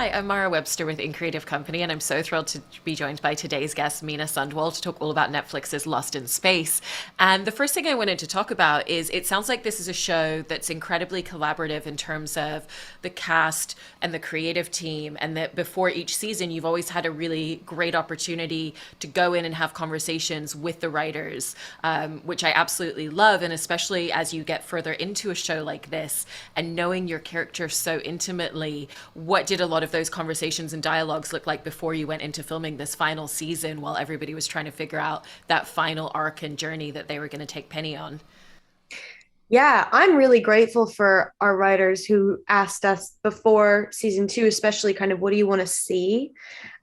Hi, I'm Mara Webster with In Creative Company, and I'm so thrilled to be joined by today's guest, Mina Sundwall, to talk all about Netflix's Lost in Space. And the first thing I wanted to talk about is it sounds like this is a show that's incredibly collaborative in terms of the cast and the creative team, and that before each season, you've always had a really great opportunity to go in and have conversations with the writers, which I absolutely love. And especially as you get further into a show like this and knowing your character so intimately, what did a lot of those conversations and dialogues look like before you went into filming this final season while everybody was trying to figure out that final arc and journey that they were going to take Penny on? Yeah, I'm really grateful for our writers who asked us before season two, especially kind of what do you want to see?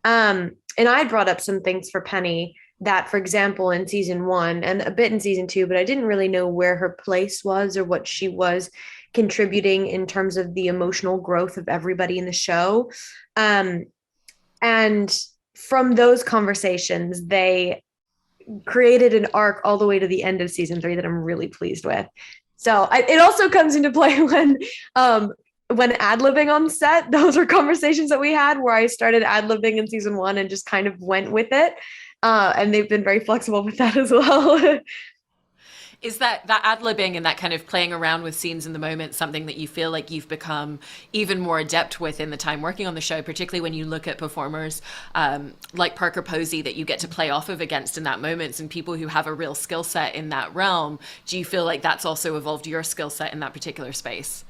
And I brought up some things for Penny that, for example, in season one and a bit in season two, but I didn't really know where her place was or what she was contributing in terms of the emotional growth of everybody in the show. Um, and from those conversations, they created an arc all the way to the end of season three that I'm really pleased with. It also comes into play when ad-libbing on set. Those were conversations that we had where I started ad-libbing in season one and just kind of went with it. And they've been very flexible with that as well. Is that ad-libbing and that kind of playing around with scenes in the moment something that you feel like you've become even more adept with in the time working on the show, particularly when you look at performers like Parker Posey that you get to play off of against in that moments and people who have a real skill set in that realm? Do you feel like that's also evolved your skill set in that particular space?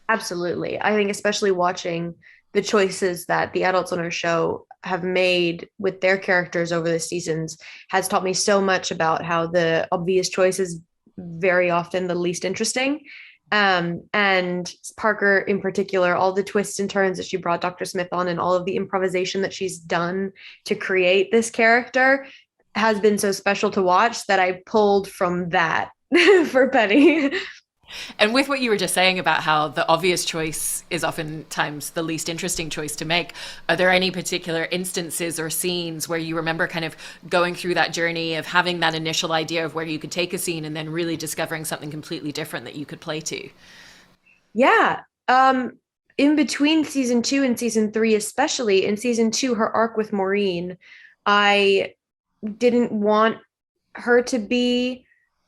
Absolutely. I think especially watching the choices that the adults on our show have made with their characters over the seasons has taught me so much about how the obvious choice is very often the least interesting. And Parker, in particular, all the twists and turns that she brought Dr. Smith on and all of the improvisation that she's done to create this character has been so special to watch that I pulled from that for Penny. And with what you were just saying about how the obvious choice is oftentimes the least interesting choice to make, are there any particular instances or scenes where you remember kind of going through that journey of having that initial idea of where you could take a scene and then really discovering something completely different that you could play to? Yeah. In between season two and season three, especially in season two, her arc with Maureen, I didn't want her to be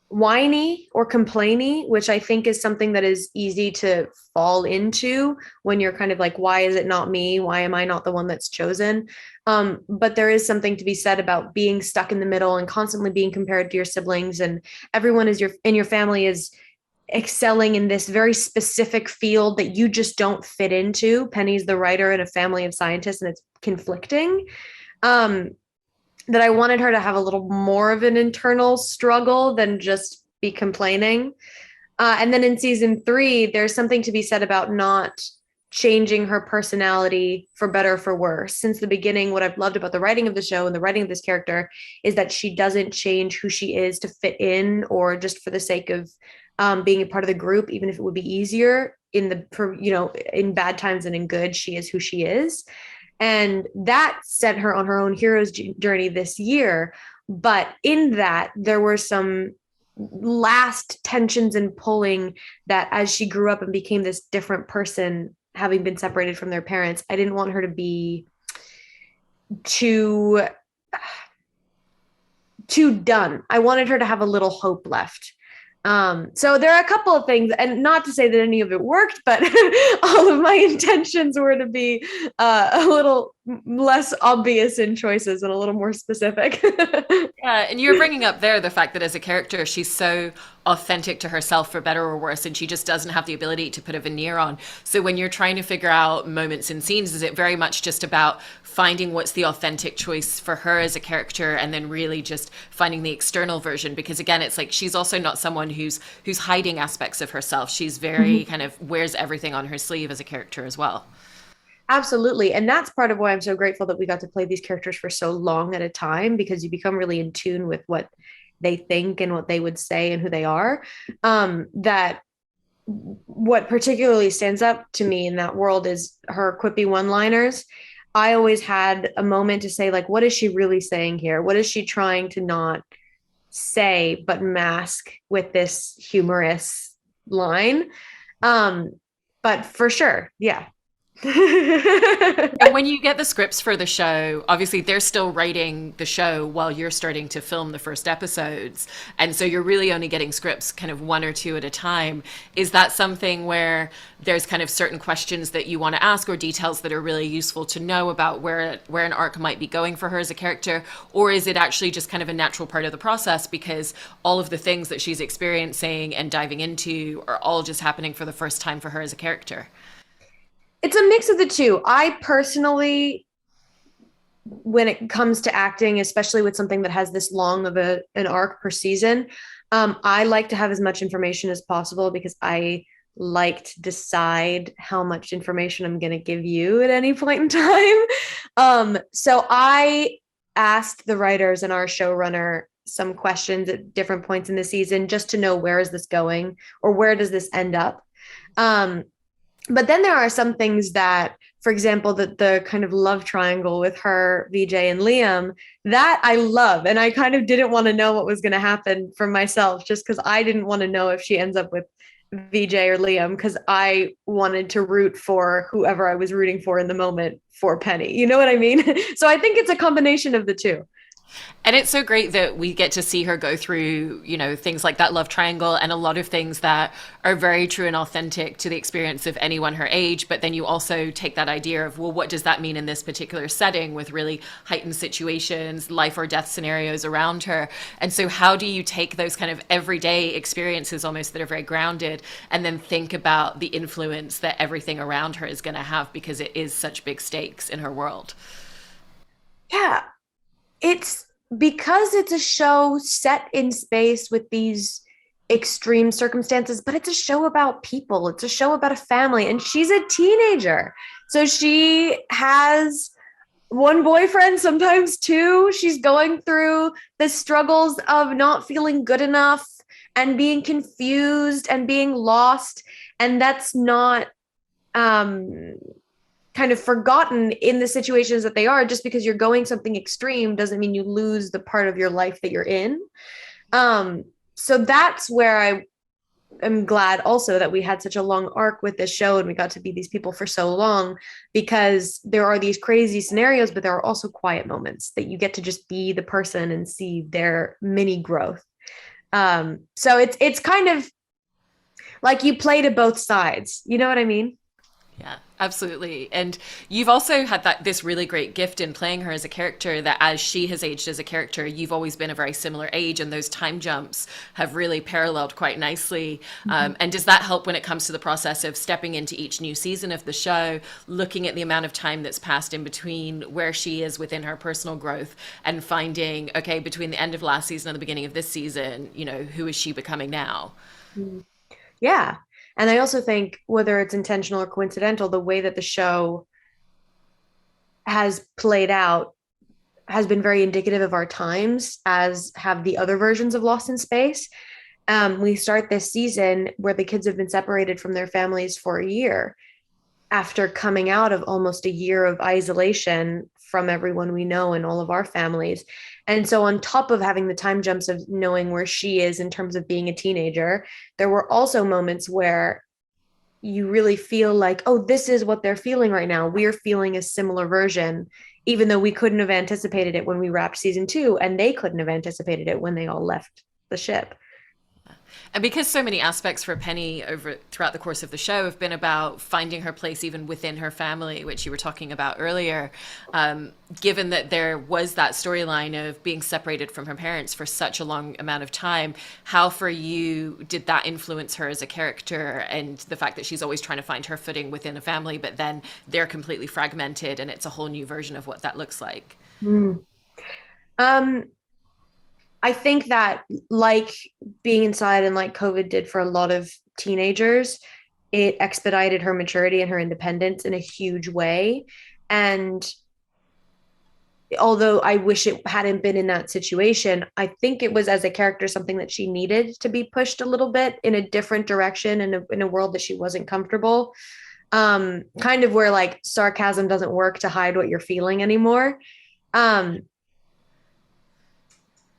whiny or complainy, which I think is something that is easy to fall into when you're kind of like, why is it not me? Why am I not the one that's chosen? But there is something to be said about being stuck in the middle and constantly being compared to your siblings, and everyone is your in your family is excelling in this very specific field that you just don't fit into. Penny's the writer in a family of scientists, and it's conflicting. Um, that I wanted her to have a little more of an internal struggle than just be complaining. And then in season three, there's something to be said about not changing her personality for better or for worse. Since the beginning, what I've loved about the writing of the show and the writing of this character is that she doesn't change who she is to fit in or just for the sake of being a part of the group, even if it would be easier in in bad times and in good, she is who she is. And that sent her on her own hero's journey this year. But in that, there were some last tensions and pulling that as she grew up and became this different person, having been separated from their parents, I didn't want her to be too too done. I wanted her to have a little hope left. So there are a couple of things, and not to say that any of it worked, but all of my intentions were to be a little less obvious in choices and a little more specific. Yeah, and you're bringing up there the fact that as a character, she's so authentic to herself, for better or worse, and she just doesn't have the ability to put a veneer on. So when you're trying to figure out moments and scenes, is it very much just about finding what's the authentic choice for her as a character, and then really just finding the external version? Because again, it's like she's also not someone who's hiding aspects of herself. She's very kind of wears everything on her sleeve as a character as well. Absolutely. And that's part of why I'm so grateful that we got to play these characters for so long at a time, because you become really in tune with what they think and what they would say and who they are. That what particularly stands up to me in that world is her quippy one-liners. I always had a moment to say, like, what is she really saying here? What is she trying to not say but mask with this humorous line? Um, but for sure, yeah. And when you get the scripts for the show, obviously they're still writing the show while you're starting to film the first episodes. And so you're really only getting scripts kind of one or two at a time. Is that something where there's kind of certain questions that you want to ask or details that are really useful to know about where an arc might be going for her as a character? Or is it actually just kind of a natural part of the process because all of the things that she's experiencing and diving into are all just happening for the first time for her as a character? It's a mix of the two. I personally, when it comes to acting, especially with something that has this long of an arc per season, I like to have as much information as possible because I like to decide how much information I'm going to give you at any point in time. So I asked the writers and our showrunner some questions at different points in the season just to know where is this going or where does this end up. Um, but then there are some things that, for example, the kind of love triangle with her, VJ, and Liam, that I love. And I kind of didn't want to know what was going to happen for myself just because I didn't want to know if she ends up with VJ or Liam because I wanted to root for whoever I was rooting for in the moment for Penny. You know what I mean? So I think it's a combination of the two. And it's so great that we get to see her go through, things like that love triangle and a lot of things that are very true and authentic to the experience of anyone her age. But then you also take that idea of, well, what does that mean in this particular setting with really heightened situations, life or death scenarios around her? And so, how do you take those kind of everyday experiences almost that are very grounded and then think about the influence that everything around her is going to have because it is such big stakes in her world? Yeah, it's because it's a show set in space with these extreme circumstances, but it's a show about people. It's a show about a family, and she's a teenager. So she has one boyfriend, sometimes two. She's going through the struggles of not feeling good enough and being confused and being lost. And that's not um kind of forgotten in the situations that they are. Just because you're going something extreme doesn't mean you lose the part of your life that you're in. So that's where I am glad also that we had such a long arc with this show and we got to be these people for so long, because there are these crazy scenarios, but there are also quiet moments that you get to just be the person and see their mini growth. So it's kind of like you play to both sides. You know what I mean? Yeah, absolutely. And you've also had this really great gift in playing her as a character that as she has aged as a character, you've always been a very similar age, and those time jumps have really paralleled quite nicely. And does that help when it comes to the process of stepping into each new season of the show, looking at the amount of time that's passed in between where she is within her personal growth and finding, okay, between the end of last season and the beginning of this season, who is she becoming now? Yeah. And I also think whether it's intentional or coincidental, the way that the show has played out has been very indicative of our times, as have the other versions of Lost in Space. We start this season where the kids have been separated from their families for a year after coming out of almost a year of isolation from everyone we know and all of our families. And so, on top of having the time jumps of knowing where she is in terms of being a teenager, there were also moments where you really feel like, oh, this is what they're feeling right now. We're feeling a similar version, even though we couldn't have anticipated it when we wrapped season two, and they couldn't have anticipated it when they all left the ship. And because so many aspects for Penny over throughout the course of the show have been about finding her place even within her family, which you were talking about earlier, given that there was that storyline of being separated from her parents for such a long amount of time, how for you did that influence her as a character and the fact that she's always trying to find her footing within a family, but then they're completely fragmented and it's a whole new version of what that looks like? Mm. Um, I think that, like being inside and like COVID did for a lot of teenagers, it expedited her maturity and her independence in a huge way. And although I wish it hadn't been in that situation, I think it was, as a character, something that she needed to be pushed a little bit in a different direction in a world that she wasn't comfortable. Kind of where like sarcasm doesn't work to hide what you're feeling anymore. Um,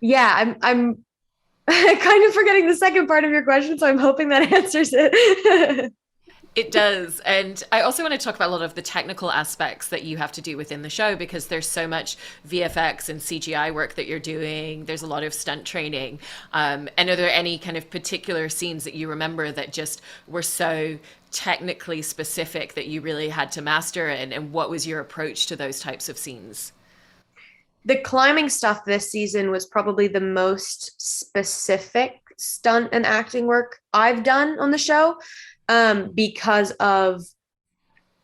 yeah, I'm kind of forgetting the second part of your question, so I'm hoping that answers it. It does. And I also want to talk about a lot of the technical aspects that you have to do within the show because there's so much VFX and CGI work that you're doing. There's a lot of stunt training. And are there any kind of particular scenes that you remember that just were so technically specific that you really had to master? And what was your approach to those types of scenes? The climbing stuff this season was probably the most specific stunt and acting work I've done on the show, because of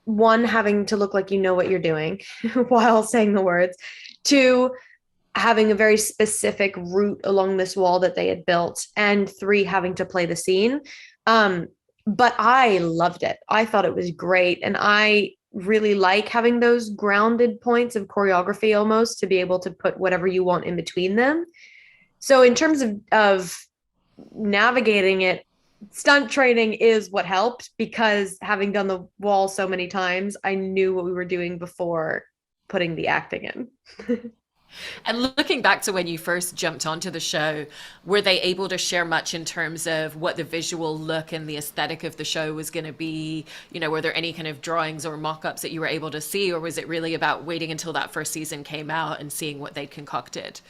one, having to look like you know what you're doing while saying the words, two, having a very specific route along this wall that they had built, and three, having to play the scene. Um, but I loved it. I thought it was great. And I really like having those grounded points of choreography almost to be able to put whatever you want in between them. So in terms of navigating it, stunt training is what helped because having done the wall so many times, I knew what we were doing before putting the acting in. And looking back to when you first jumped onto the show, were they able to share much in terms of what the visual look and the aesthetic of the show was going to be? You know, were there any kind of drawings or mock-ups that you were able to see, or was it really about waiting until that first season came out and seeing what they'd concocted?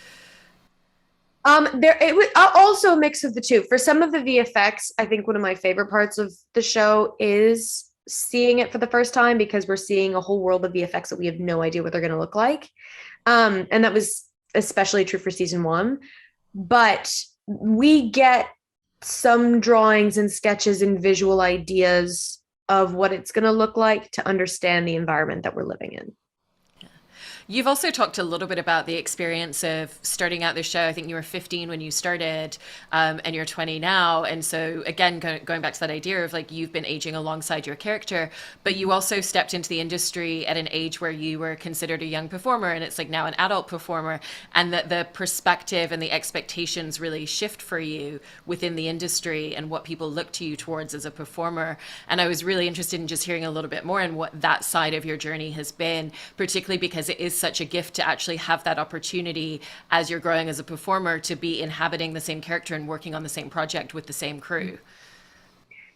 There it was also a mix of the two. For some of the VFX, I think one of my favorite parts of the show is seeing it for the first time because we're seeing a whole world of VFX that we have no idea what they're going to look like. And that was especially true for season one. But we get some drawings and sketches and visual ideas of what it's going to look like to understand the environment that we're living in. You've also talked a little bit about the experience of starting out the show. I think you were 15 when you started, and you're 20 now. And so, again, going back to that idea of like you've been aging alongside your character, but you also stepped into the industry at an age where you were considered a young performer, and it's like now an adult performer, and that the perspective and the expectations really shift for you within the industry and what people look to you towards as a performer. And I was really interested in just hearing a little bit more in what that side of your journey has been, particularly because it is such a gift to actually have that opportunity as you're growing as a performer to be inhabiting the same character and working on the same project with the same crew.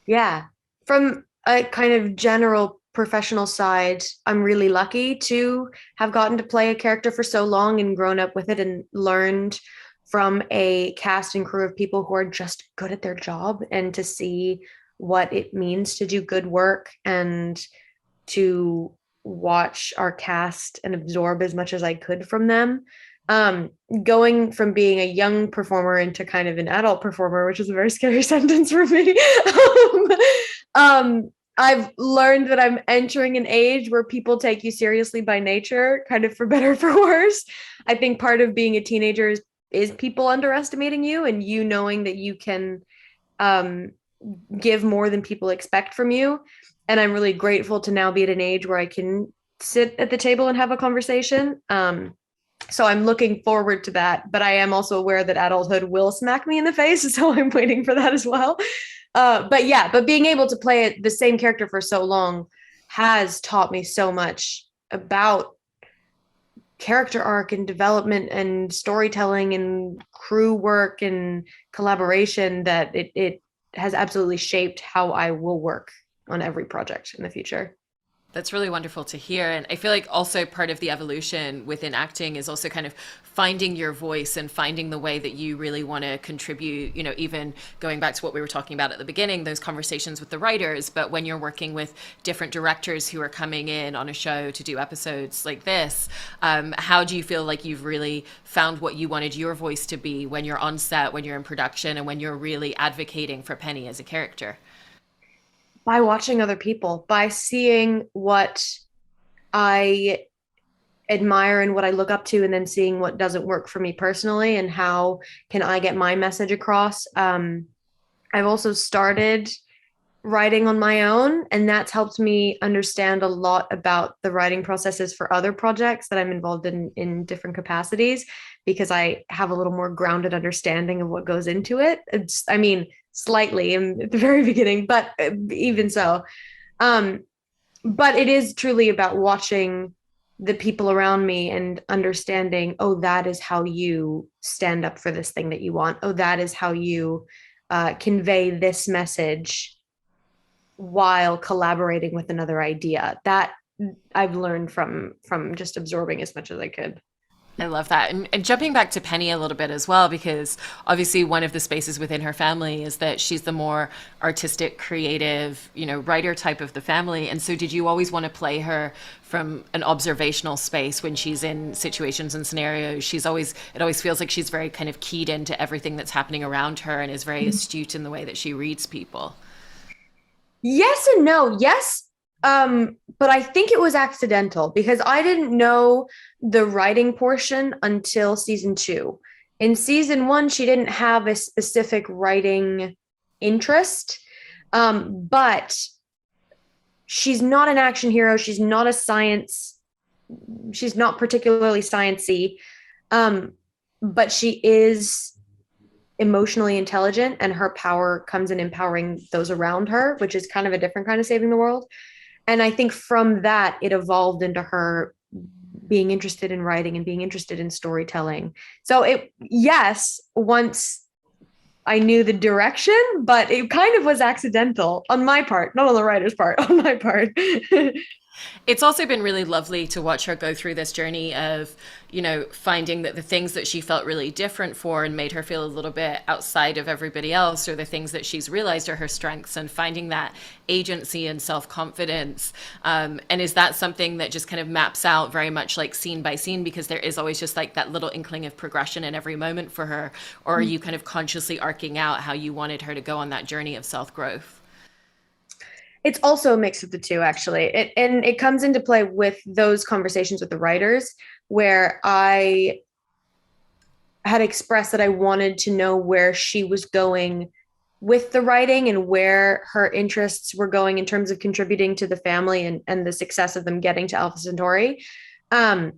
Yeah. From a kind of general professional side, I'm really lucky to have gotten to play a character for so long and grown up with it and learned from a cast and crew of people who are just good at their job, and to see what it means to do good work and to watch our cast and absorb as much as I could from them. Um, Going from being a young performer into kind of an adult performer, which is a very scary sentence for me. I've learned that I'm entering an age where people take you seriously by nature, kind of for better or for worse. I think part of being a teenager is people underestimating you and you knowing that you can um, give more than people expect from you. And I'm really grateful to now be at an age where I can sit at the table and have a conversation. So I'm looking forward to that, but I am also aware that adulthood will smack me in the face, so I'm waiting for that as well. But yeah, but being able to play the same character for so long has taught me so much about character arc and development and storytelling and crew work and collaboration that it has absolutely shaped how I will work on every project in the future. That's really wonderful to hear. And I feel like also part of the evolution within acting is also kind of finding your voice and finding the way that you really want to contribute, you know, even going back to what we were talking about at the beginning, those conversations with the writers. But when you're working with different directors who are coming in on a show to do episodes like this, how do you feel like you've really found what you wanted your voice to be when you're on set, when you're in production, and when you're really advocating for Penny as a character? By watching other people, by seeing what I admire and what I look up to, and then seeing what doesn't work for me personally and how can I get my message across. I've also started writing on my own, and that's helped me understand a lot about the writing processes for other projects that I'm involved in different capacities, because I have a little more grounded understanding of what goes into it. I mean, slightly at the very beginning, but even so. Um, but it is truly about watching the people around me and understanding, oh, that is how you stand up for this thing that you want. Oh, that is how you convey this message while collaborating with another idea. That I've learned from just absorbing as much as I could. I love that. And jumping back to Penny a little bit as well, because obviously one of the spaces within her family is that she's the more artistic, creative, writer type of the family. And so did you always want to play her from an observational space when she's in situations and scenarios? It always feels like she's very kind of keyed into everything that's happening around her and is very astute in the way that she reads people. Yes and no. Yes. But I think it was accidental because I didn't know the writing portion until season two. In season one, she didn't have a specific writing interest. But she's not an action hero. She's not particularly sciencey. But she is emotionally intelligent, and her power comes in empowering those around her, which is kind of a different kind of saving the world. And I think from that, it evolved into her being interested in writing and being interested in storytelling. So yes, once I knew the direction, but it kind of was accidental on my part, not on the writer's part, on my part. It's also been really lovely to watch her go through this journey of, finding that the things that she felt really different for and made her feel a little bit outside of everybody else are the things that she's realized are her strengths, and finding that agency and self-confidence. And is that something that just kind of maps out very much like scene by scene, because there is always just like that little inkling of progression in every moment for her? Or are you kind of consciously arcing out how you wanted her to go on that journey of self-growth? It's also a mix of the two, actually. And it comes into play with those conversations with the writers where I had expressed that I wanted to know where she was going with the writing and where her interests were going in terms of contributing to the family and the success of them getting to Alpha Centauri. Um,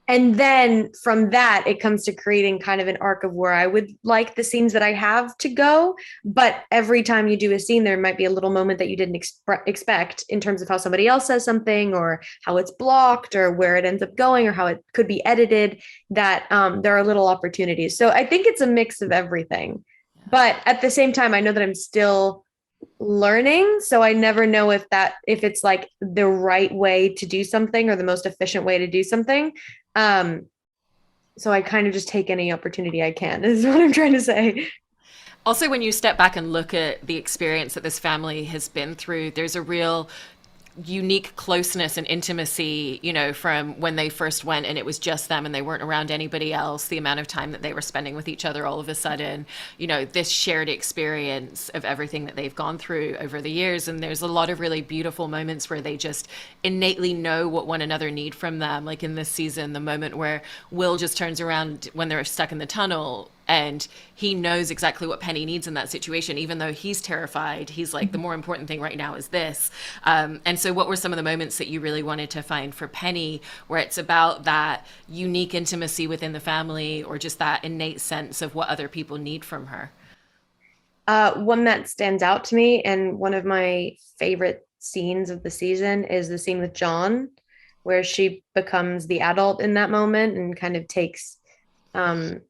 and then from that, it comes to creating kind of an arc of where I would like the scenes that I have to go. But every time you do a scene, there might be a little moment that you didn't expect in terms of how somebody else says something, or how it's blocked, or where it ends up going, or how it could be edited, that there are little opportunities. So I think it's a mix of everything. But at the same time, I know that I'm still learning, so I never know if it's like the right way to do something or the most efficient way to do something. um so I kind of just take any opportunity I can, is what I'm trying to say. Also, when you step back and look at the experience that this family has been through, there's a real unique closeness and intimacy, from when they first went and it was just them and they weren't around anybody else, the amount of time that they were spending with each other all of a sudden, this shared experience of everything that they've gone through over the years. And there's a lot of really beautiful moments where they just innately know what one another need from them. Like in this season, the moment where Will just turns around when they're stuck in the tunnel and he knows exactly what Penny needs in that situation, even though he's terrified. He's like, the more important thing right now is this. And so what were some of the moments that you really wanted to find for Penny, where it's about that unique intimacy within the family, or just that innate sense of what other people need from her? One that stands out to me, and one of my favorite scenes of the season, is the scene with John, where she becomes the adult in that moment and kind of takes um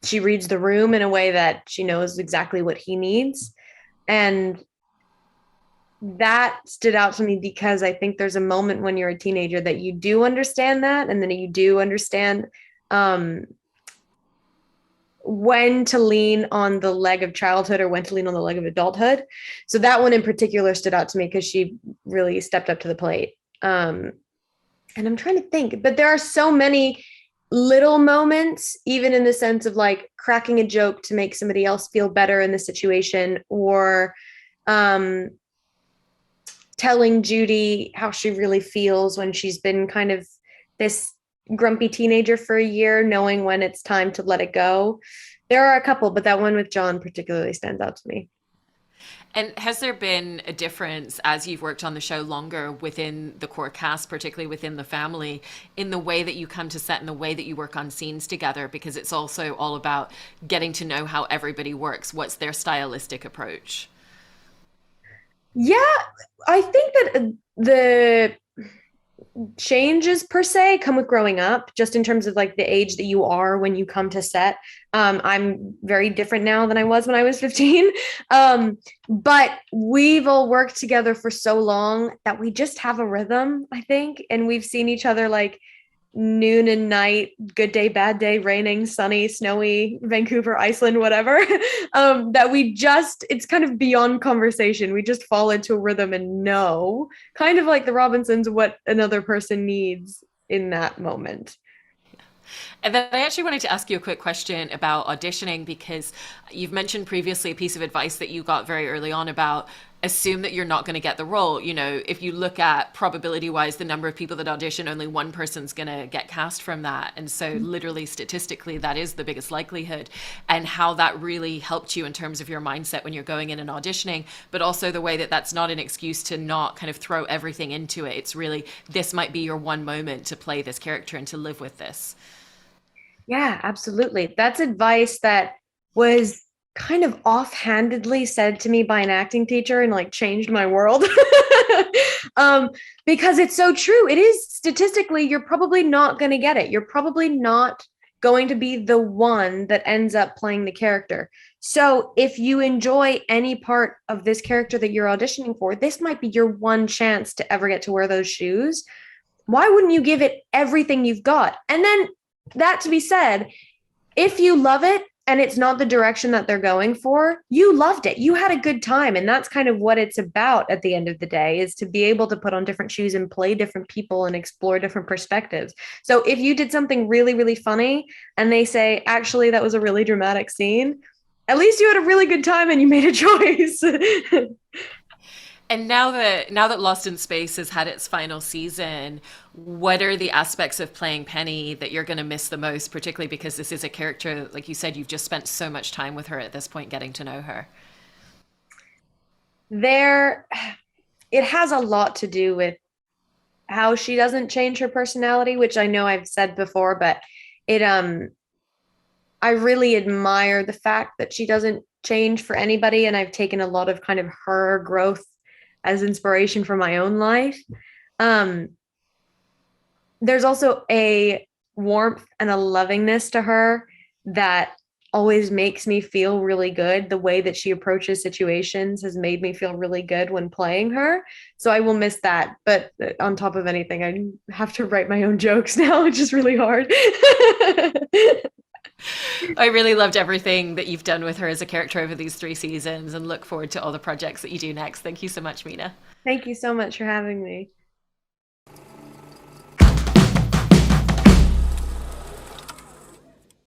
she reads the room in a way that she knows exactly what he needs. And that stood out to me because I think there's a moment when you're a teenager that you do understand that, and then you do understand um, when to lean on the leg of childhood or when to lean on the leg of adulthood. So that one in particular stood out to me because she really stepped up to the plate. And I'm trying to think, but there are so many little moments, even in the sense of like cracking a joke to make somebody else feel better in the situation, or um, telling Judy how she really feels when she's been kind of this grumpy teenager for a year, knowing when it's time to let it go. There are a couple, but that one with John particularly stands out to me. And has there been a difference as you've worked on the show longer within the core cast, particularly within the family, in the way that you come to set and the way that you work on scenes together? Because it's also all about getting to know how everybody works. What's their stylistic approach? Yeah, I think that changes per se come with growing up, just in terms of like the age that you are when you come to set. I'm very different now than I was when I was 15. But we've all worked together for so long that we just have a rhythm, I think. And we've seen each other like noon and night, good day, bad day, raining, sunny, snowy, Vancouver, Iceland, whatever. That we just, it's kind of beyond conversation. We just fall into a rhythm and know, kind of like the Robinsons, what another person needs in that moment. And then I actually wanted to ask you a quick question about auditioning because you've mentioned previously a piece of advice that you got very early on about assume that you're not going to get the role. You know, if you look at probability wise, the number of people that audition, only one person's going to get cast from that. And so, literally, statistically, that is the biggest likelihood. And how that really helped you in terms of your mindset when you're going in and auditioning, but also the way that that's not an excuse to not kind of throw everything into it. It's really, this might be your one moment to play this character and to live with this. Yeah, absolutely. That's advice that was kind of offhandedly said to me by an acting teacher and like changed my world. um, because it's so true. It is statistically, you're probably not going to get it. You're probably not going to be the one that ends up playing the character. So if you enjoy any part of this character that you're auditioning for, this might be your one chance to ever get to wear those shoes. Why wouldn't you give it everything you've got? And then that to be said, if you love it and it's not the direction that they're going for, you loved it. You had a good time. And that's kind of what it's about at the end of the day, is to be able to put on different shoes and play different people and explore different perspectives. So if you did something really, really funny and they say, actually, that was a really dramatic scene, at least you had a really good time and you made a choice. And now that Lost in Space has had its final season, what are the aspects of playing Penny that you're going to miss the most, particularly because this is a character, like you said, you've just spent so much time with her at this point getting to know her? There, it has a lot to do with how she doesn't change her personality, which I know I've said before, but it I really admire the fact that she doesn't change for anybody, and I've taken a lot of kind of her growth as inspiration for my own life. Um there's also a warmth and a lovingness to her that always makes me feel really good. The way that she approaches situations has made me feel really good when playing her. So I will miss that. But on top of anything, I have to write my own jokes now, which is really hard. I really loved everything that you've done with her as a character over these 3 seasons and look forward to all the projects that you do next. Thank you so much, Mina. Thank you so much for having me.